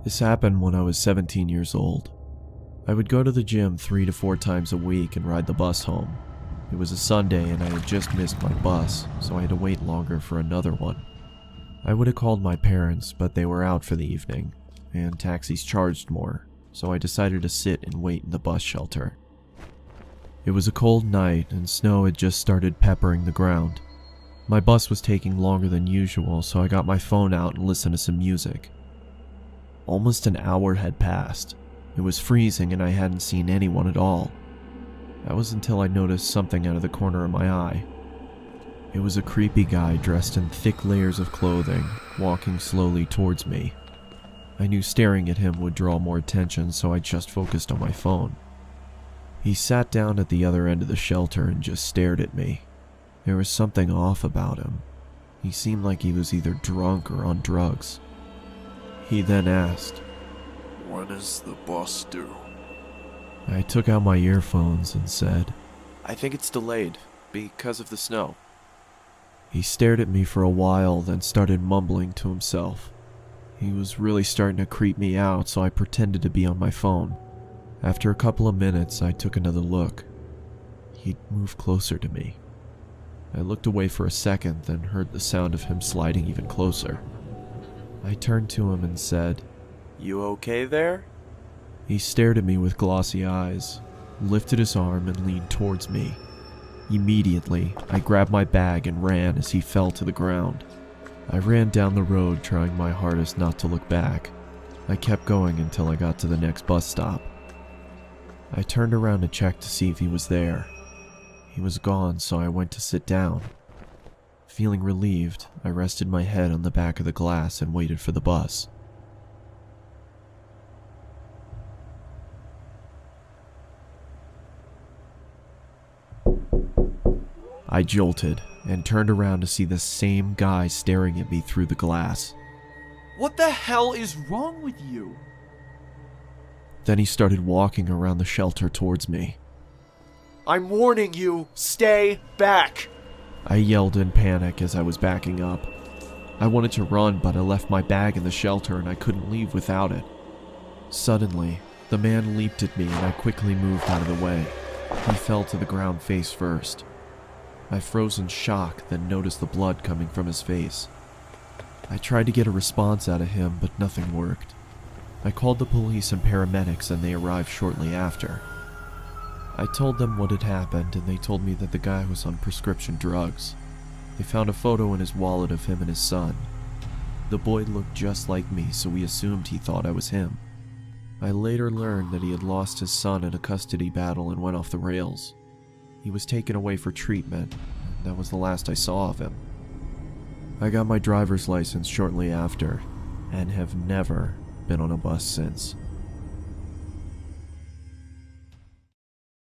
This happened when I was 17 years old. I would go to the gym 3 to 4 times a week and ride the bus home. It was a Sunday and I had just missed my bus, so I had to wait longer for another one. I would have called my parents, but they were out for the evening, and taxis charged more, so I decided to sit and wait in the bus shelter. It was a cold night and snow had just started peppering the ground. My bus was taking longer than usual, so I got my phone out and listened to some music. Almost an hour had passed. It was freezing and I hadn't seen anyone at all. That was until I noticed something out of the corner of my eye. It was a creepy guy dressed in thick layers of clothing, walking slowly towards me. I knew staring at him would draw more attention, so I just focused on my phone. He sat down at the other end of the shelter and just stared at me. There was something off about him. He seemed like he was either drunk or on drugs. He then asked, "When is the bus due?" I took out my earphones and said, "I think it's delayed, because of the snow." He stared at me for a while, then started mumbling to himself. He was really starting to creep me out, so I pretended to be on my phone. After a couple of minutes, I took another look. He'd moved closer to me. I looked away for a second, then heard the sound of him sliding even closer. I turned to him and said, "You okay there?" He stared at me with glossy eyes, lifted his arm and leaned towards me. Immediately, I grabbed my bag and ran as he fell to the ground. I ran down the road, trying my hardest not to look back. I kept going until I got to the next bus stop. I turned around to check to see if he was there. He was gone, so I went to sit down. Feeling relieved, I rested my head on the back of the glass and waited for the bus. I jolted and turned around to see the same guy staring at me through the glass. What the hell is wrong with you? Then he started walking around the shelter towards me. I'm warning you, stay back! I yelled in panic as I was backing up. I wanted to run, but I left my bag in the shelter and I couldn't leave without it. Suddenly, the man leaped at me and I quickly moved out of the way. He fell to the ground face first. I froze in shock, then noticed the blood coming from his face. I tried to get a response out of him, but nothing worked. I called the police and paramedics and they arrived shortly after. I told them what had happened and they told me that the guy was on prescription drugs. They found a photo in his wallet of him and his son. The boy looked just like me, so we assumed he thought I was him. I later learned that he had lost his son in a custody battle and went off the rails. He was taken away for treatment, and that was the last I saw of him. I got my driver's license shortly after, and have never been on a bus since.